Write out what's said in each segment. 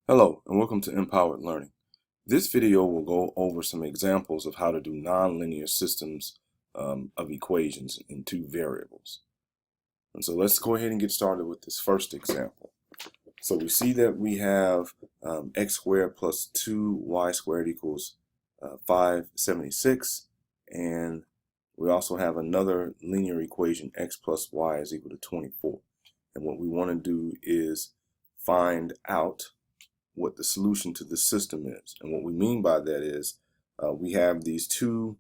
Hello and welcome to Empowered Learning. This video will go over some examples of how to do nonlinear systems of equations in two variables. And so let's go ahead and get started with this first example. So we see that we have x squared plus 2y squared equals 576, and we also have another linear equation, x plus y is equal to 24. And what we want to do is find out what the solution to the system is. And what we mean by that is we have these two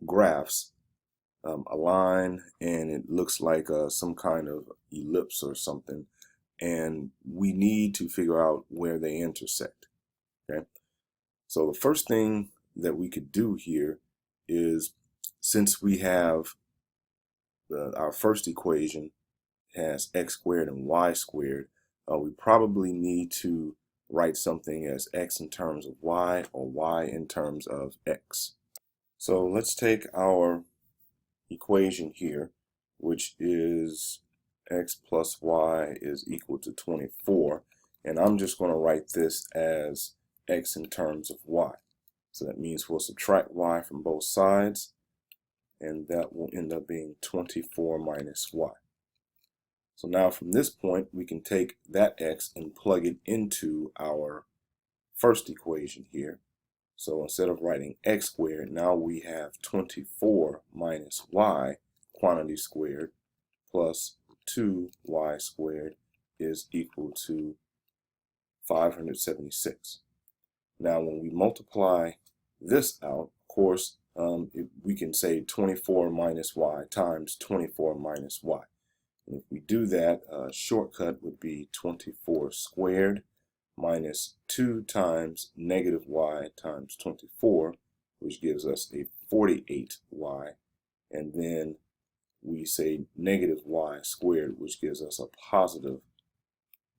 graphs aligned, and it looks like some kind of ellipse or something, and we need to figure out where they intersect. Okay, so the first thing that we could do here is, since we have our first equation has x squared and y squared, we probably need to write something as x in terms of y or y in terms of x. So let's take our equation here, which is x plus y is equal to 24, and I'm just going to write this as x in terms of y. So that means we'll subtract y from both sides, and that will end up being 24 minus y. So now from this point, we can take that x and plug it into our first equation here. So instead of writing x squared, now we have 24 minus y, quantity squared, plus 2y squared is equal to 576. Now when we multiply this out, of course, we can say 24 minus y times 24 minus y. And if we do that, a shortcut would be 24 squared minus 2 times negative y times 24, which gives us a 48y. And then we say negative y squared, which gives us a positive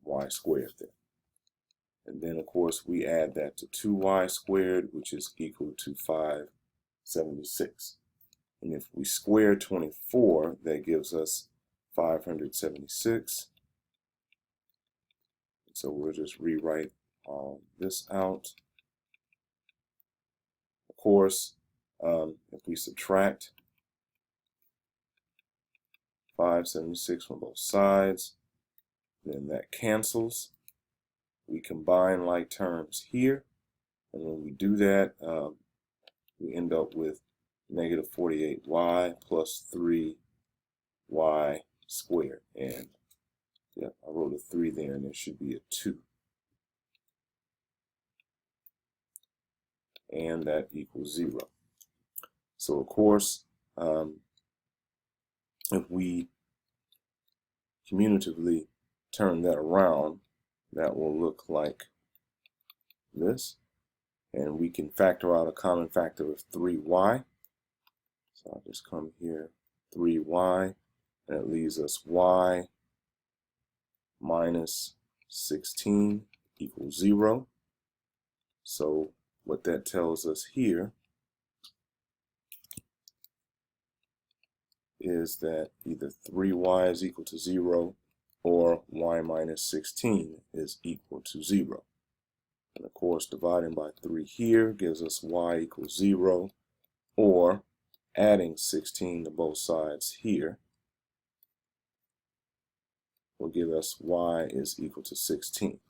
y squared there. And then, of course, we add that to 2y squared, which is equal to 576. And if we square 24, that gives us 576. So we'll just rewrite all this out. Of course, if we subtract 576 from both sides, then that cancels. We combine like terms here, and when we do that, we end up with negative 48y plus 3y squared. And yep, I wrote a 3 there, and there should be a 2. And that equals 0. So of course, if we commutatively turn that around, that will look like this. And we can factor out a common factor of 3y. So I'll just come here, 3y, and it leaves us y minus 16 equals 0. So what that tells us here is that either 3y is equal to 0 or y minus 16 is equal to 0. And of course, dividing by 3 here gives us y equals 0, or adding 16 to both sides here will give us y is equal to 16.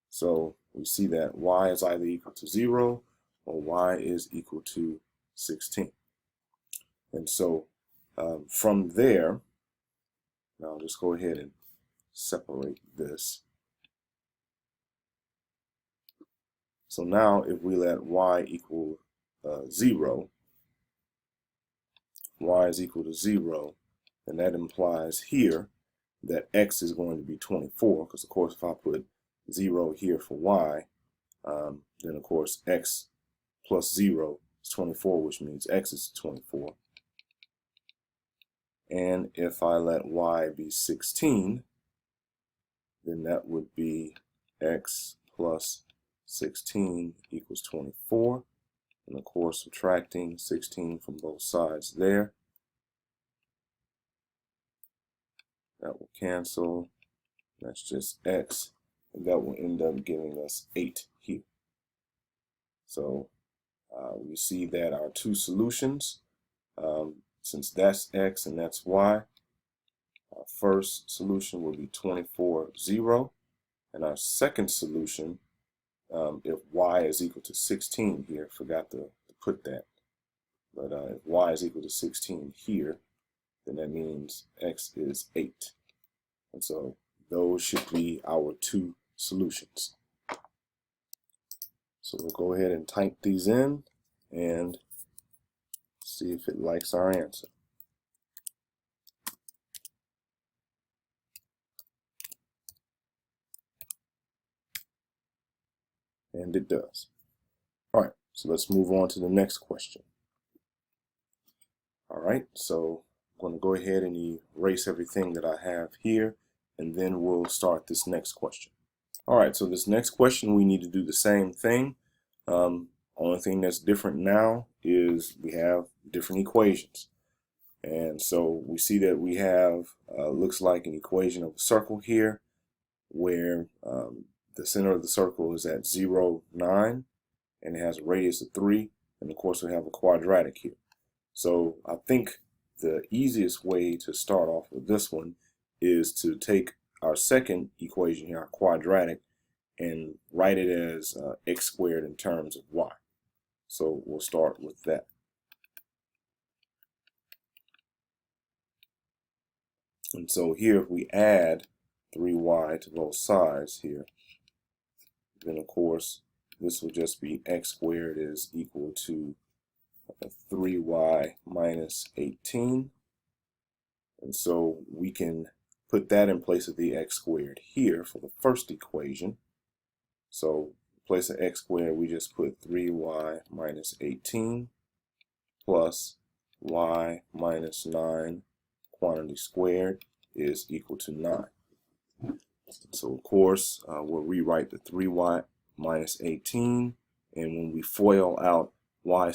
So we see that y is either equal to 0 or y is equal to 16. And so from there, now I'll just go ahead and separate this. So now if we let y equal 0, y is equal to 0, then that implies here that x is going to be 24, because of course if I put 0 here for y, then of course x plus 0 is 24, which means x is 24. And if I let y be 16, then that would be x plus 16 equals 24. And of course, subtracting 16 from both sides there, that will cancel. That's just x and that will end up giving us 8 here. So we see that our two solutions, since that's x and that's y, our first solution will be 24, 0, and our second solution, if y is equal to 16 here, forgot to put that, but if y is equal to 16 here, then that means x is 8. And so those should be our two solutions. So we'll go ahead and type these in and see if it likes our answer. And it does. All right, so let's move on to the next question. All right, so I'm going to go ahead and erase everything that I have here, and then we'll start this next question. All right, so this next question, we need to do the same thing. Only thing that's different now is we have different equations. And so we see that we have, looks like an equation of a circle here, where the center of the circle is at 0, 9, and it has a radius of 3, and of course we have a quadratic here. So I think the easiest way to start off with this one is to take our second equation here, our quadratic, and write it as x squared in terms of y. So we'll start with that. And so here if we add 3y to both sides here, then of course this will just be x squared is equal to 3y minus 18. And so we can put that in place of the x squared here for the first equation. So in place of x squared, we just put 3y minus 18 plus y minus 9 quantity squared is equal to 9. So of course, we'll rewrite the 3y minus 18, and when we FOIL out y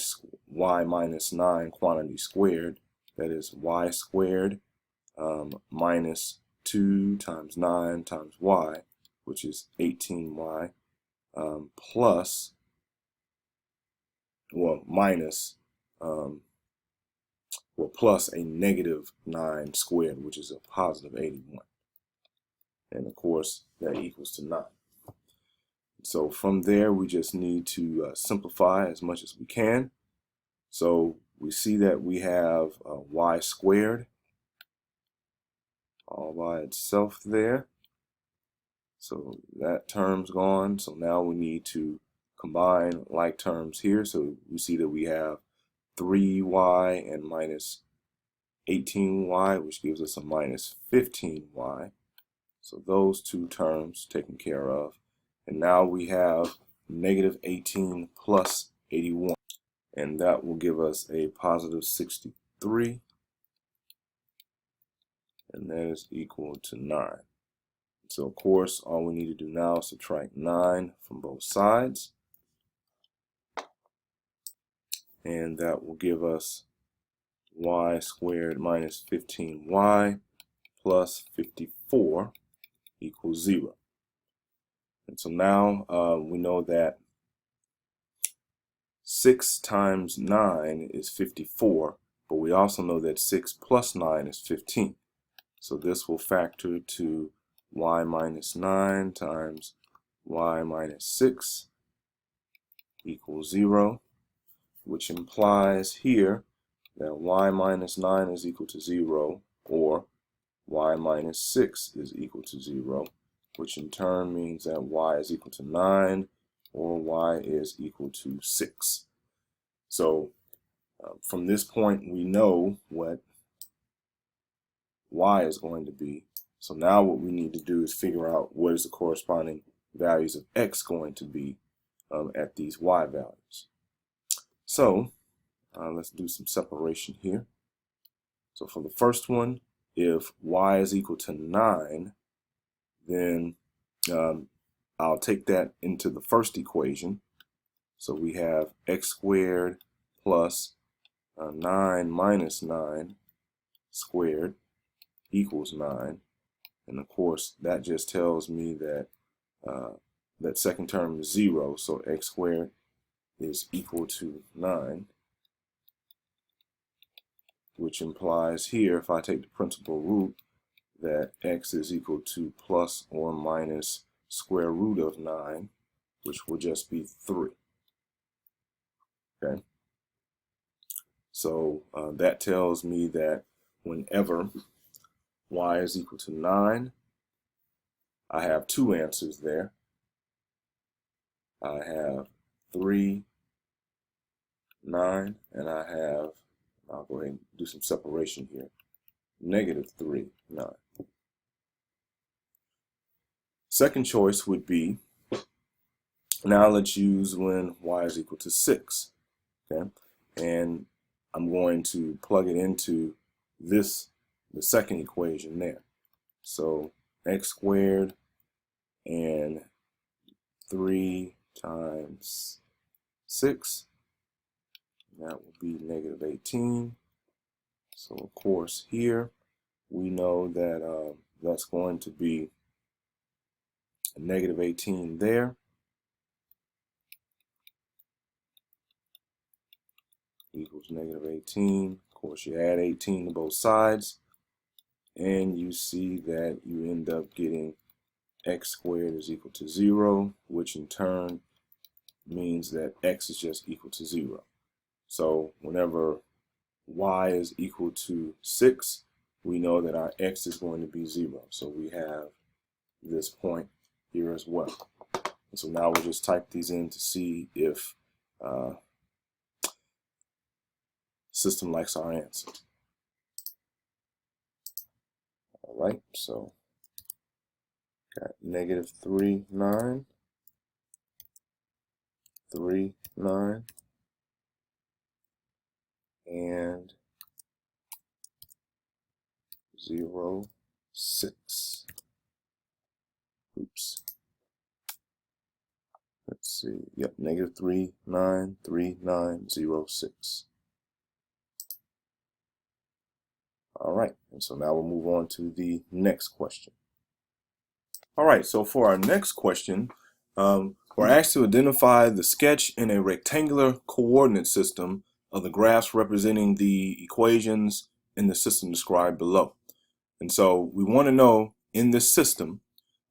minus 9 quantity squared, that is y squared minus 2 times 9 times y, which is 18y, plus, well, minus, plus a negative 9 squared, which is a positive 81. And of course, that equals to 9. So from there, we just need to simplify as much as we can. So we see that we have y squared all by itself there. So that term's gone. So now we need to combine like terms here. So we see that we have 3y and minus 18y, which gives us a minus 15y. So those two terms taken care of. And now we have negative 18 plus 81. And that will give us a positive 63. And that is equal to 9. So of course, all we need to do now is subtract 9 from both sides. And that will give us y squared minus 15y plus 54 equals 0. And so now we know that 6 times 9 is 54, but we also know that 6 plus 9 is 15. So this will factor to y minus 9 times y minus 6 equals 0, which implies here that y minus 9 is equal to 0, or y minus 6 is equal to 0, which in turn means that y is equal to 9, or y is equal to 6. So from this point, we know what y is going to be. So now what we need to do is figure out what is the corresponding values of x going to be at these y values. So let's do some separation here. So for the first one, if y is equal to 9, then I'll take that into the first equation. So we have x squared plus 9 minus 9 squared equals 9. And of course, that just tells me that that second term is 0, so x squared is equal to 9, which implies here, if I take the principal root, that x is equal to plus or minus square root of 9, which will just be 3. Okay, so that tells me that whenever y is equal to 9, I have two answers there. I have 3, 9, and I'll go ahead and do some separation here, -3, 9. Second choice would be, now let's use when y is equal to 6. Okay, and I'm going to plug it into the second equation there. So x squared and 3 times 6, that will be -18. So of course here we know that that's going to be a -18 there, equals -18. Of course, you add 18 to both sides, and you see that you end up getting x squared is equal to 0, which in turn means that x is just equal to 0. So whenever y is equal to 6, we know that our x is going to be 0. So we have this point here as well. And so now we'll just type these in to see if system likes our answer. All right, so got -3, 9, 3, 9, and 0, 6. Oops. Let's see. Yep, -3, 9, 3, 9, 0, 6. All right, and so now we'll move on to the next question. All right, so for our next question, we're asked to identify the sketch in a rectangular coordinate system of the graphs representing the equations in the system described below. And so we want to know in this system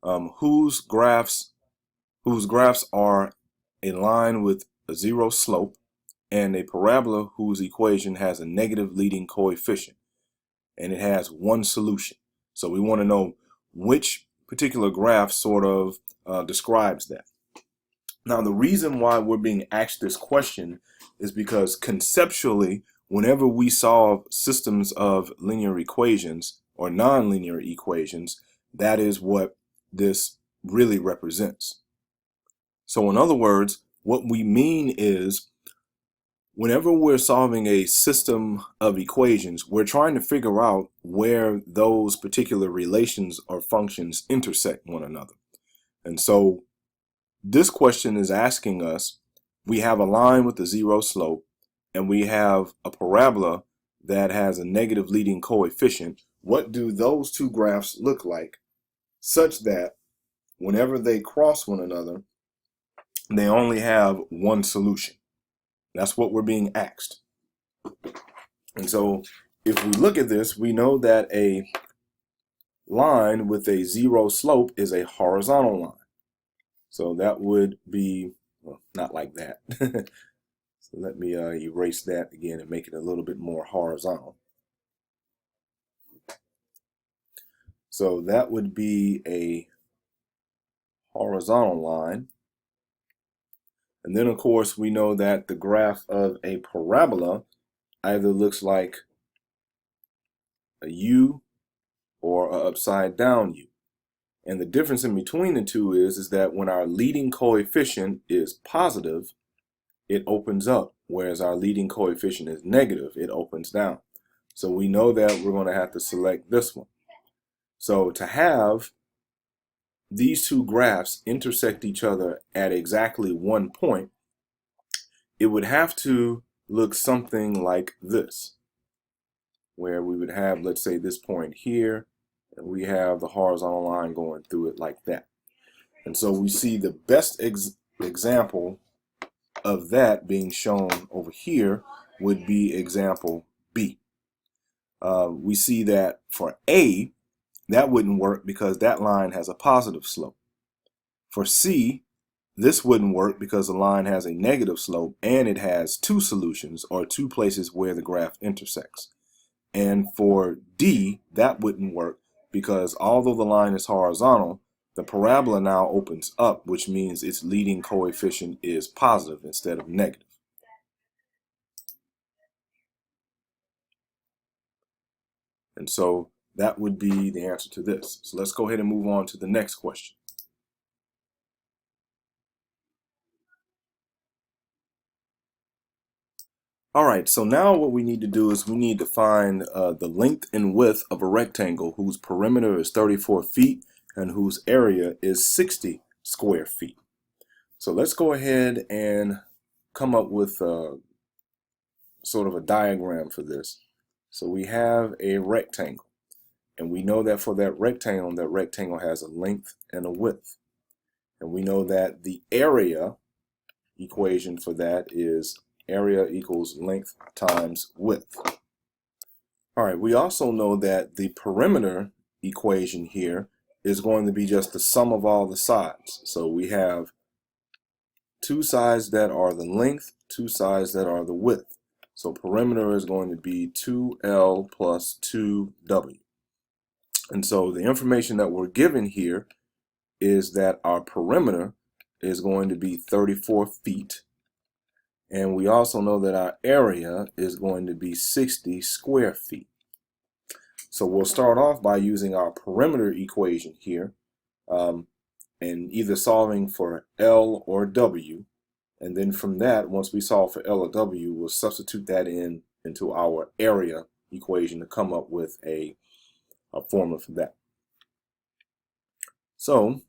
whose graphs are a line with a 0 slope and a parabola whose equation has a negative leading coefficient, and it has one solution. So we want to know which particular graph sort of describes that. Now, the reason why we're being asked this question is because conceptually, whenever we solve systems of linear equations or nonlinear equations, that is what this really represents. So in other words, what we mean is whenever we're solving a system of equations, we're trying to figure out where those particular relations or functions intersect one another. And so this question is asking us, we have a line with a 0 slope and we have a parabola that has a negative leading coefficient. What do those two graphs look like such that whenever they cross one another, they only have one solution? That's what we're being asked. And so if we look at this, we know that a line with a 0 slope is a horizontal line. So that would be, well, not like that. So let me erase that again and make it a little bit more horizontal. So that would be a horizontal line. And then, of course, we know that the graph of a parabola either looks like a U or an upside down U. And the difference in between the two is that when our leading coefficient is positive, it opens up, whereas our leading coefficient is negative, it opens down. So we know that we're going to have to select this one. So to have these two graphs intersect each other at exactly one point, it would have to look something like this, where we would have, let's say, this point here, and we have the horizontal line going through it like that. And so we see the best example of that being shown over here would be example B. We see that for A, that wouldn't work because that line has a positive slope. For C, this wouldn't work because the line has a negative slope and it has two solutions, or two places where the graph intersects. And for D, that wouldn't work because although the line is horizontal, the parabola now opens up, which means its leading coefficient is positive instead of negative. And so that would be the answer to this. So let's go ahead and move on to the next question. All right, so now what we need to do is we need to find the length and width of a rectangle whose perimeter is 34 feet and whose area is 60 square feet. So let's go ahead and come up with sort of a diagram for this. So we have a rectangle, and we know that for that rectangle has a length and a width. And we know that the area equation for that is area equals length times width. All right, we also know that the perimeter equation here is going to be just the sum of all the sides. So we have two sides that are the length, two sides that are the width. So perimeter is going to be 2L plus 2W. And so the information that we're given here is that our perimeter is going to be 34 feet. And we also know that our area is going to be 60 square feet. So we'll start off by using our perimeter equation here and either solving for L or W. And then from that, once we solve for L or W, we'll substitute that into our area equation to come up with a formula for that. So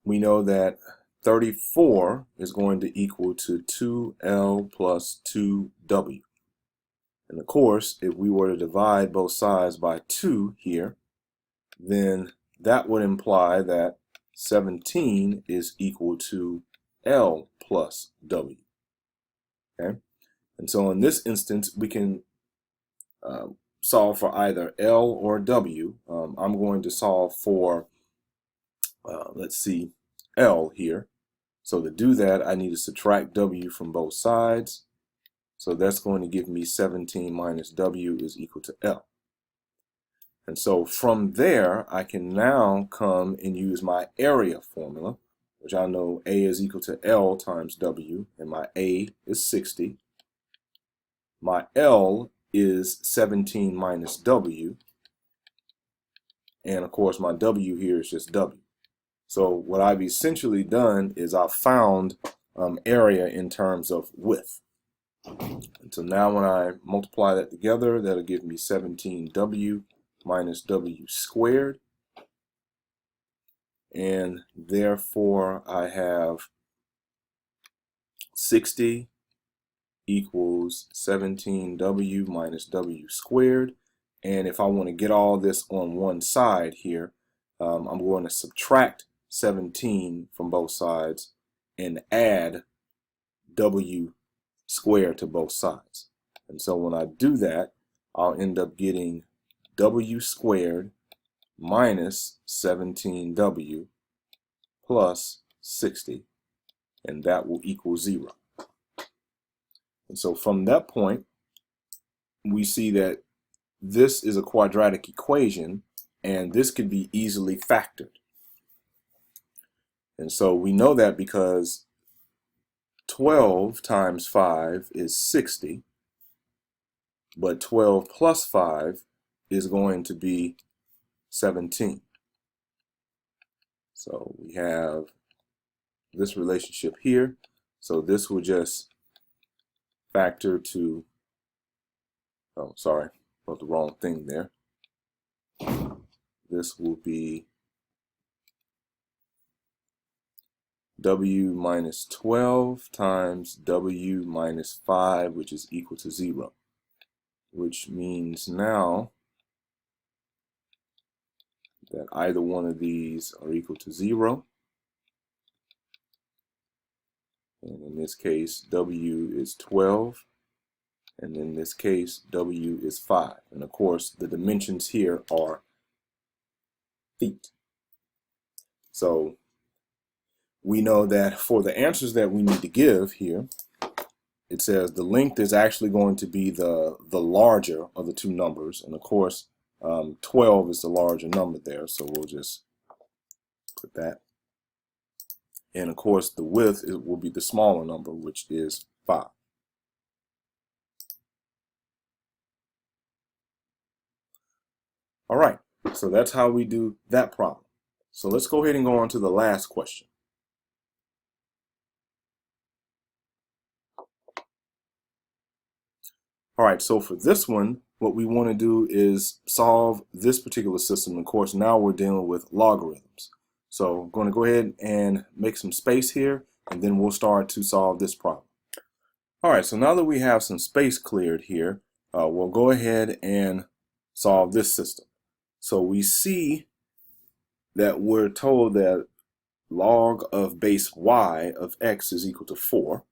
we know that 34 is going to equal to 2L plus 2W. And of course, if we were to divide both sides by 2 here, then that would imply that 17 is equal to L plus W. Okay? And so in this instance, we can solve for either L or W. I'm going to solve for, let's see, L here. So to do that, I need to subtract W from both sides. So that's going to give me 17 minus W is equal to L. And so from there, I can now come and use my area formula, which I know A is equal to L times W, and my A is 60. My L is 17 minus W, and of course my W here is just W. So what I've essentially done is I've found area in terms of width. And so now when I multiply that together, that'll give me 17W minus W squared. And therefore I have 60 equals 17W minus W squared. And if I want to get all this on one side here, I'm going to subtract 17 from both sides and add W squared to both sides. And so when I do that, I'll end up getting W squared minus 17W plus 60, and that will equal 0. And so from that point, we see that this is a quadratic equation, and this could be easily factored. And so we know that because 12 times 5 is 60, but 12 plus 5 is going to be 17. So we have this relationship here. So this will just factor to, oh, sorry, wrote the wrong thing there. This will be W minus 12 times W minus 5, which is equal to 0, which means now that either one of these are equal to 0. And in this case, W is 12. And in this case, W is 5. And of course, the dimensions here are feet. So we know that for the answers that we need to give here, it says the length is actually going to be the larger of the two numbers. And of course, 12 is the larger number there. So we'll just put that. And of course, the width will be the smaller number, which is 5. All right, so that's how we do that problem. So let's go ahead and go on to the last question. All right, so for this one, what we want to do is solve this particular system. Of course, now we're dealing with logarithms. So I'm going to go ahead and make some space here, and then we'll start to solve this problem. All right, so now that we have some space cleared here, we'll go ahead and solve this system. So we see that we're told that log of base y of x is equal to 4.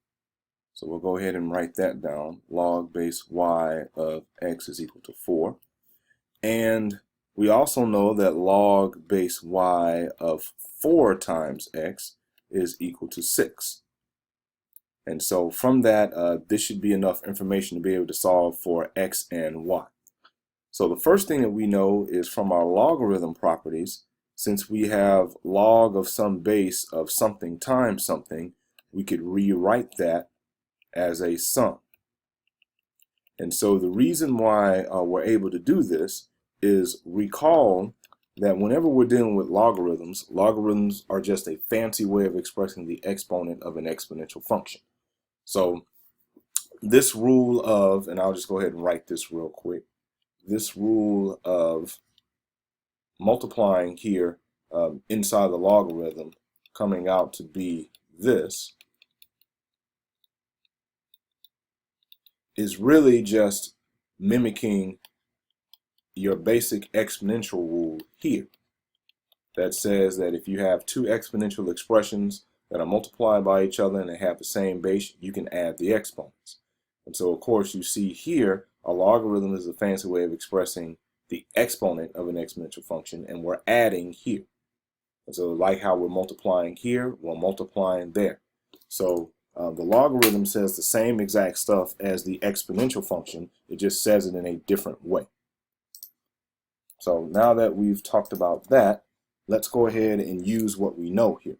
So we'll go ahead and write that down. Log base y of x is equal to 4. And we also know that log base y of 4 times x is equal to 6. And so from that, this should be enough information to be able to solve for x and y. So the first thing that we know is from our logarithm properties, since we have log of some base of something times something, we could rewrite that as a sum. And so the reason why we're able to do this is recall that whenever we're dealing with logarithms, logarithms are just a fancy way of expressing the exponent of an exponential function. So this rule of, and I'll just go ahead and write this real quick, this rule of multiplying here inside the logarithm coming out to be this is really just mimicking your basic exponential rule here that says that if you have two exponential expressions that are multiplied by each other and they have the same base, you can add the exponents. And so of course you see here a logarithm is a fancy way of expressing the exponent of an exponential function, and we're adding here. And so like how we're multiplying here, we're multiplying there. So the logarithm says the same exact stuff as the exponential function, it just says it in a different way. So now that we've talked about that, let's go ahead and use what we know here.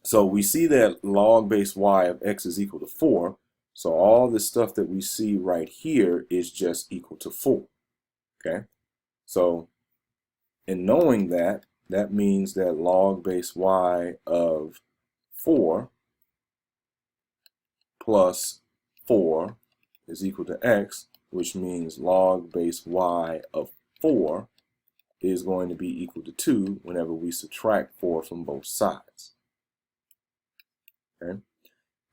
So we see that log base y of x is equal to 4. So all this stuff that we see right here is just equal to 4. Okay? So in knowing that, that means that log base y of 4 plus 4 is equal to x, which means log base y of 4 is going to be equal to 2 whenever we subtract 4 from both sides. Okay?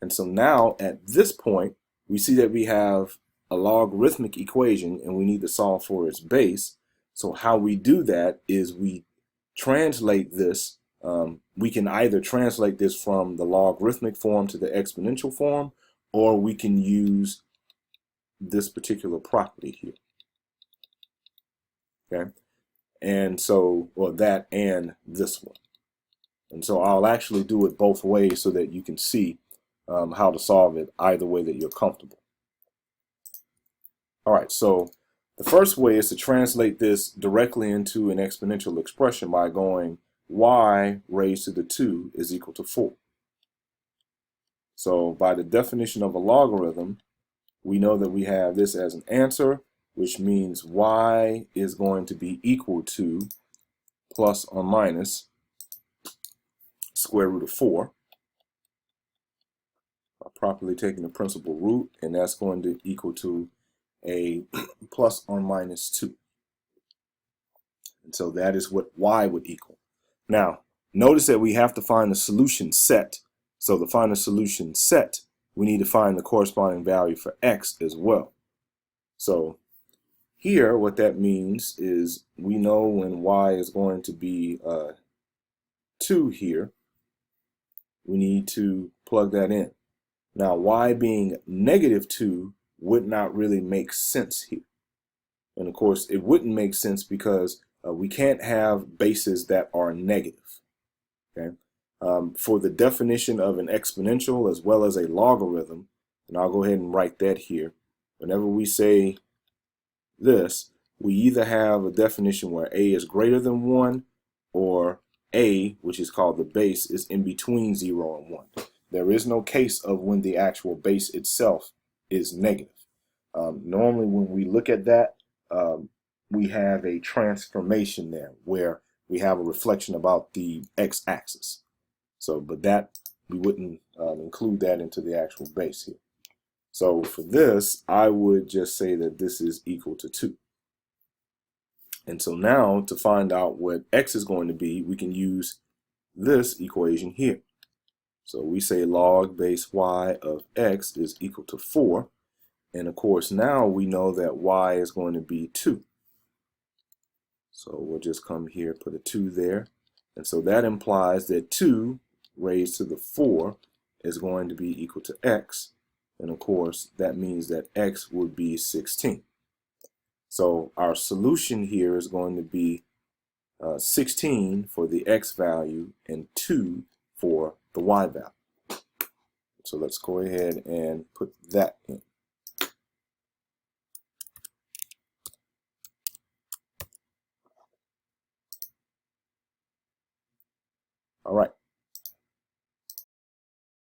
And so now at this point, we see that we have a logarithmic equation and we need to solve for its base. So how we do that is we translate this. We can either translate this from the logarithmic form to the exponential form, or we can use this particular property here. Okay? And so, or that and this one. And so I'll actually do it both ways so that you can see how to solve it either way that you're comfortable. All right, so the first way is to translate this directly into an exponential expression by going y raised to the 2 is equal to 4. So by the definition of a logarithm, we know that we have this as an answer, which means y is going to be equal to plus or minus square root of 4. Properly taking the principal root, and that's going to equal to a plus or minus 2. And so that is what y would equal. Now, notice that we have to find the solution set. So to find the solution set, we need to find the corresponding value for x as well. So Here, what that means is we know when y is going to be 2 here, we need to plug that in. Now, y being -2 would not really make sense here. And of course, it wouldn't make sense because we can't have bases that are negative. Okay? For the definition of an exponential as well as a logarithm, and I'll go ahead and write that here, whenever we say this, we either have a definition where a is greater than 1 or a, which is called the base, is in between 0 and 1. There is no case of when the actual base itself is negative. Normally when we look at that, we have a transformation there where we have a reflection about the x-axis. So, but that, we wouldn't include that into the actual base here. So for this, I would just say that this is equal to 2. And so now to find out what x is going to be, we can use this equation here. So we say log base y of x is equal to 4. And of course, now we know that y is going to be 2. So we'll just come here, put a 2 there. And so that implies that 2 raised to the 4 is going to be equal to x. And of course, that means that x would be 16. So our solution here is going to be 16 for the x value and 2 for the y value. So let's go ahead and put that in.